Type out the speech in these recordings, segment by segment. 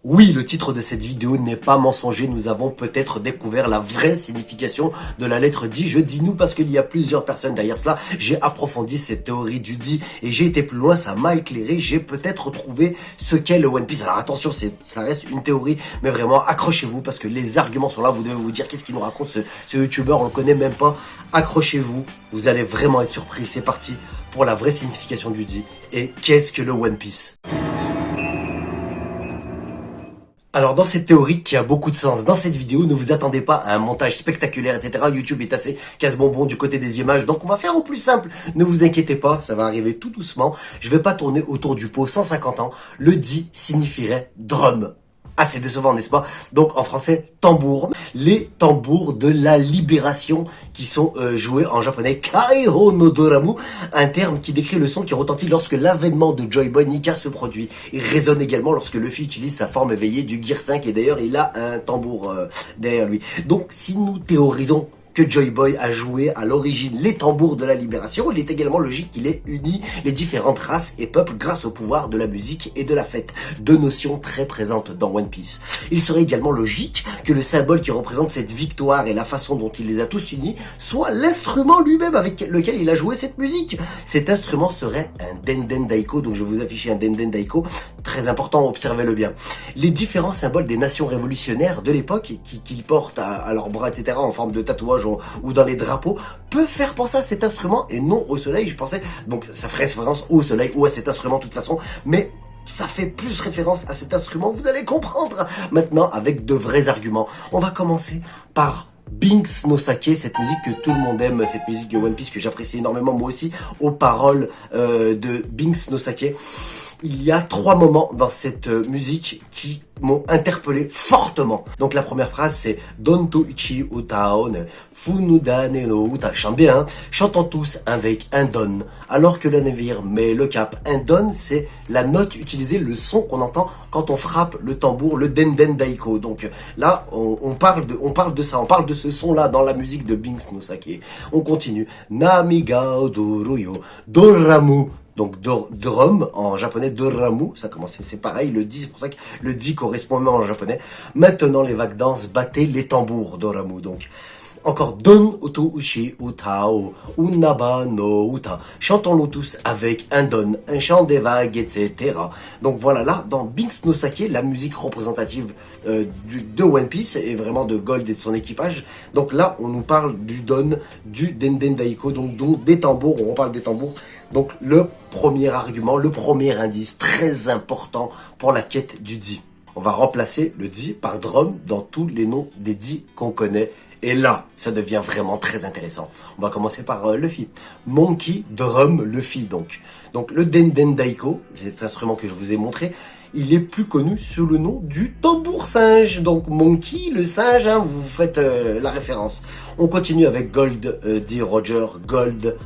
Oui, le titre de cette vidéo n'est pas mensonger, nous avons peut-être découvert la vraie signification de la lettre D. Je dis nous parce qu'il y a plusieurs personnes derrière cela. J'ai approfondi cette théorie du D et j'ai été plus loin, ça m'a éclairé. J'ai peut-être trouvé ce qu'est le One Piece. Alors attention, ça reste une théorie, mais vraiment accrochez-vous parce que les arguments sont là. Vous devez vous dire qu'est-ce qu'il nous raconte ce youtubeur, on le connaît même pas. Accrochez-vous, vous allez vraiment être surpris. C'est parti pour la vraie signification du D. Et qu'est-ce que le One Piece? Alors dans cette théorie qui a beaucoup de sens, dans cette vidéo, ne vous attendez pas à un montage spectaculaire, etc. YouTube est assez casse-bonbon du côté des images, donc on va faire au plus simple. Ne vous inquiétez pas, ça va arriver tout doucement. Je vais pas tourner autour du pot 150 ans. Le D signifierait drum. Assez décevant, n'est-ce pas? Donc en français, tambour. Les tambours de la libération qui sont joués en japonais. Kaiho no Doramu, un terme qui décrit le son qui retentit lorsque l'avènement de Joy Boy Nika se produit. Il résonne également lorsque Luffy utilise sa forme éveillée du Gear 5 et d'ailleurs il a un tambour derrière lui. Donc si nous théorisons que Joy Boy a joué à l'origine les tambours de la libération, il est également logique qu'il ait uni les différentes races et peuples grâce au pouvoir de la musique et de la fête. Deux notions très présentes dans One Piece. Il serait également logique que le symbole qui représente cette victoire et la façon dont il les a tous unis soit l'instrument lui-même avec lequel il a joué cette musique. Cet instrument serait un Denden Daiko, donc je vais vous afficher un Denden Daiko, très important, observez-le bien. Les différents symboles des nations révolutionnaires de l'époque qu'ils portent à leurs bras, etc., en forme de tatouage ou dans les drapeaux, peuvent faire penser à cet instrument et non au soleil, je pensais. Donc ça ferait référence au soleil ou à cet instrument de toute façon, mais ça fait plus référence à cet instrument, vous allez comprendre maintenant avec de vrais arguments. On va commencer par Binks no Sake, cette musique que tout le monde aime, cette musique de One Piece que j'apprécie énormément moi aussi, aux paroles de Binks no Sake. Il y a 3 moments dans cette musique qui m'ont interpellé fortement. Donc la première phrase c'est Donto ichi utaon funudane no uta. Chante bien, hein. Chantons tous avec un don. Alors que le navire met le cap. Un don c'est la note utilisée, le son qu'on entend quand on frappe le tambour, le Denden Daiko. Donc là on parle de ça, on parle de ce son là dans la musique de Binks no Sake. On continue. Namiga odoruyo doramu. Donc drum en japonais, doramu, ça commence, c'est pareil, le di, c'est pour ça que le di correspond même en japonais. Maintenant les vagues dansent, battez les tambours, doramu. Donc encore don uto ushi utao unaba no uta. Chantons-nous tous avec un don, un chant des vagues, etc. Donc voilà, là dans Binks no Sake, la musique représentative de One Piece et vraiment de Gold et de son équipage. Donc là on nous parle du don, du Denden Daiko, donc des tambours, on parle des tambours. Donc le premier argument, le premier indice très important pour la quête du D. On va remplacer le D par drum dans tous les noms des D qu'on connaît. Et là, ça devient vraiment très intéressant. On va commencer par Luffy. Monkey, drum, Luffy donc. Donc le Denden Daiko, cet instrument que je vous ai montré, il est plus connu sous le nom du tambour singe. Donc Monkey, le singe, hein, vous faites la référence. On continue avec Gold, dit Roger, Gold,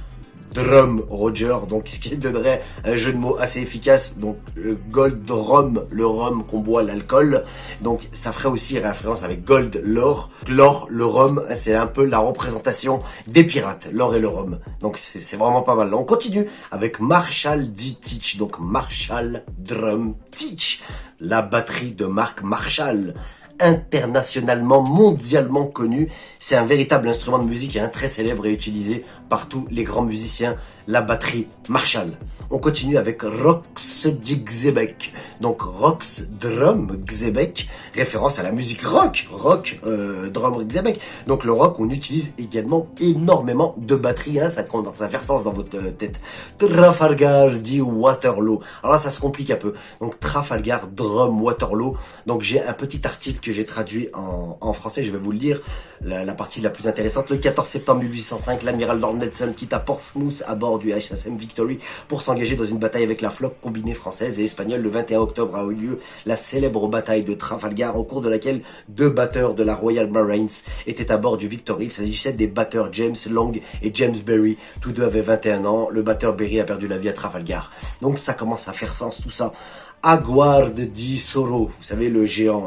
Drum Roger, donc ce qui donnerait un jeu de mots assez efficace. Donc le Gold Rum, le rhum qu'on boit, l'alcool. Donc ça ferait aussi référence avec Gold, l'or. L'or, le rhum, c'est un peu la représentation des pirates, l'or et le rhum. Donc c'est vraiment pas mal. Là, on continue avec Marshall D. Teach, donc Marshall Drum Teach, la batterie de marque Marshall, internationalement, mondialement connu. C'est un véritable instrument de musique et un très célèbre et utilisé par tous les grands musiciens, la batterie Marshall. On continue avec Rox Xebec. Donc Rox Drum Xebec, référence à la musique rock, Drum Xebec. Donc le rock, on utilise également énormément de batterie, hein, ça fait sens dans votre tête. Trafalgar dit Waterloo. Alors là, ça se complique un peu. Donc Trafalgar, Drum, Waterloo. Donc j'ai un petit article que j'ai traduit en français, je vais vous le lire, la partie la plus intéressante. Le 14 septembre 1805, l'amiral Lord Nelson quitte à Portsmouth à bord du HMS Victory pour s'engager dans une bataille avec la flotte combinée française et espagnole. Le 21 octobre a eu lieu la célèbre bataille de Trafalgar, au cours de laquelle 2 batteurs de la Royal Marines étaient à bord du Victory. Il s'agissait des batteurs James Long et James Berry. Tous deux avaient 21 ans. Le batteur Berry a perdu la vie à Trafalgar. Donc ça commence à faire sens tout ça. Aguard di Soro, vous savez le géant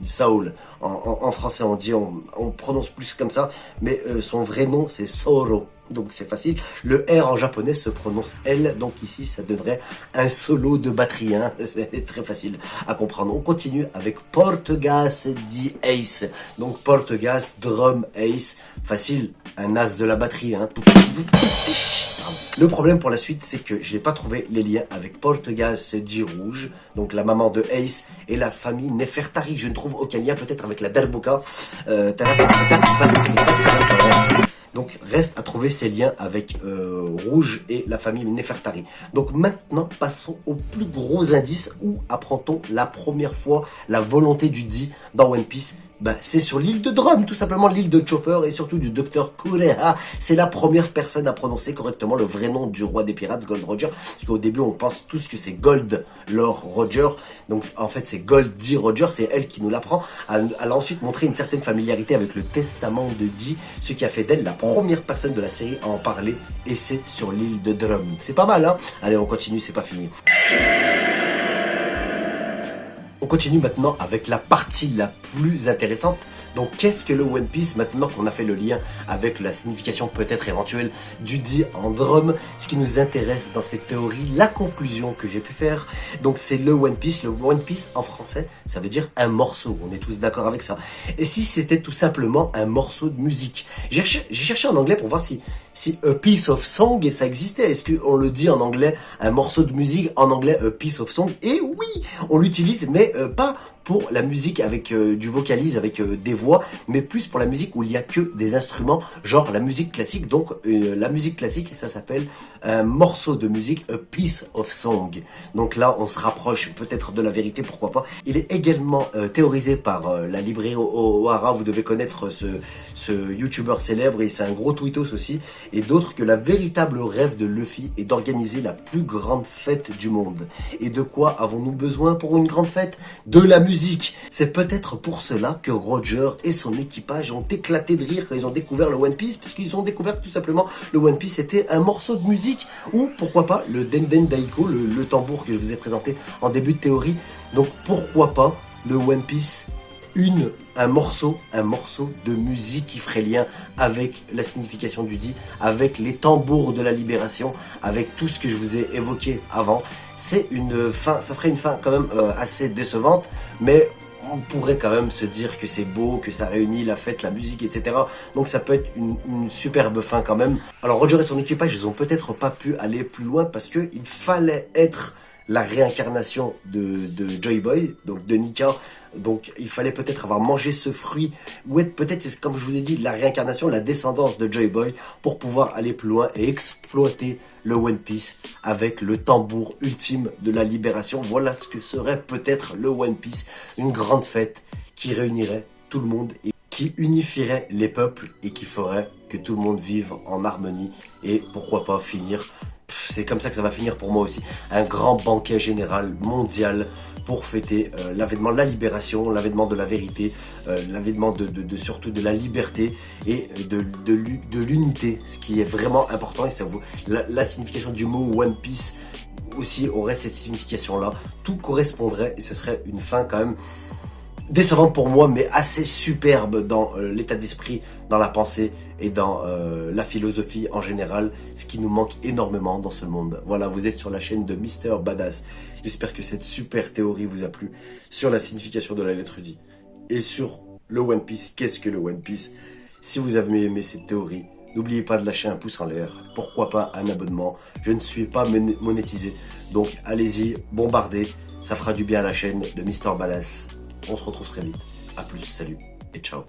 Saul, en français on prononce plus comme ça, mais son vrai nom c'est Soro, donc c'est facile. Le R en japonais se prononce L, donc ici ça donnerait un solo de batterie, hein. C'est très facile à comprendre. On continue avec Portegas di Ace, donc Portegas, drum, Ace, facile, un as de la batterie, hein. Le problème pour la suite, c'est que je n'ai pas trouvé les liens avec Portegas di Rouge, donc la maman de Ace, et la famille Nefertari. Je ne trouve aucun lien, peut-être avec la Darbuka. Donc reste à trouver ces liens avec Rouge et la famille Nefertari. Donc maintenant, passons au plus gros indice. Où apprend-on la première fois la volonté du Di dans One Piece? Ben, c'est sur l'île de Drum, tout simplement, l'île de Chopper et surtout du docteur Kureha. C'est la première personne à prononcer correctement le vrai nom du roi des pirates, Gold Roger. Parce qu'au début, on pense tous que c'est Gold Lord Roger. Donc, en fait, c'est Goldie Roger. C'est elle qui nous l'apprend. Elle a ensuite montré une certaine familiarité avec le testament de Di, ce qui a fait d'elle la première personne de la série à en parler. Et c'est sur l'île de Drum. C'est pas mal, hein? Allez, on continue, c'est pas fini. On continue maintenant avec la partie la plus intéressante. Donc qu'est-ce que le One Piece maintenant qu'on a fait le lien avec la signification peut-être éventuelle du Di en drum? Ce qui nous intéresse dans cette théorie, la conclusion que j'ai pu faire, donc c'est le One Piece. Le One Piece en français, ça veut dire un morceau. On est tous d'accord avec ça. Et si c'était tout simplement un morceau de musique? J'ai cherché en anglais pour voir si a piece of song, ça existait. Est-ce qu'on le dit en anglais, un morceau de musique, en anglais a piece of song? Et oui, on l'utilise, mais pas pour la musique avec du vocalise, avec des voix, mais plus pour la musique où il n'y a que des instruments, genre la musique classique. Donc la musique classique, ça s'appelle un morceau de musique, a piece of song. Donc là, on se rapproche peut-être de la vérité, pourquoi pas. Il est également théorisé par la librairie O'Hara, vous devez connaître ce youtubeur célèbre, et c'est un gros tweetos aussi, et d'autres, que la véritable rêve de Luffy est d'organiser la plus grande fête du monde. Et de quoi avons-nous besoin pour une grande fête? De la musique. C'est peut-être pour cela que Roger et son équipage ont éclaté de rire quand ils ont découvert le One Piece, parce qu'ils ont découvert tout simplement le One Piece était un morceau de musique, ou pourquoi pas le Denden Daiko, le tambour que je vous ai présenté en début de théorie. Donc pourquoi pas le One Piece, un morceau de musique qui ferait lien avec la signification du Di, avec les tambours de la libération, avec tout ce que je vous ai évoqué avant. C'est une fin, ça serait une fin quand même assez décevante, mais on pourrait quand même se dire que c'est beau, que ça réunit la fête, la musique, etc. Donc ça peut être une superbe fin quand même. Alors Roger et son équipage, ils ont peut-être pas pu aller plus loin parce que il fallait être la réincarnation de Joy Boy, donc de Nika. Donc il fallait peut-être avoir mangé ce fruit, ou être peut-être, comme je vous ai dit, la réincarnation, la descendance de Joy Boy, pour pouvoir aller plus loin et exploiter le One Piece avec le tambour ultime de la libération. Voilà ce que serait peut-être le One Piece, une grande fête qui réunirait tout le monde et qui unifierait les peuples et qui ferait que tout le monde vive en harmonie, et pourquoi pas finir, c'est comme ça que ça va finir pour moi aussi, un grand banquet général mondial pour fêter l'avènement de la libération, l'avènement de la vérité, l'avènement surtout de la liberté et de l'unité, ce qui est vraiment important. Et ça vaut la signification du mot One Piece aussi aurait cette signification là, tout correspondrait, et ce serait une fin quand même décevante pour moi, mais assez superbe dans l'état d'esprit, dans la pensée et dans la philosophie en général, ce qui nous manque énormément dans ce monde. Voilà, vous êtes sur la chaîne de Mister Badass. J'espère que cette super théorie vous a plu sur la signification de la lettre D et sur le One Piece. Qu'est-ce que le One Piece? Si vous avez aimé cette théorie, n'oubliez pas de lâcher un pouce en l'air, pourquoi pas un abonnement. Je ne suis pas monétisé, donc allez-y, bombardez, ça fera du bien à la chaîne de Mister Badass. On se retrouve très vite. A plus, salut et ciao.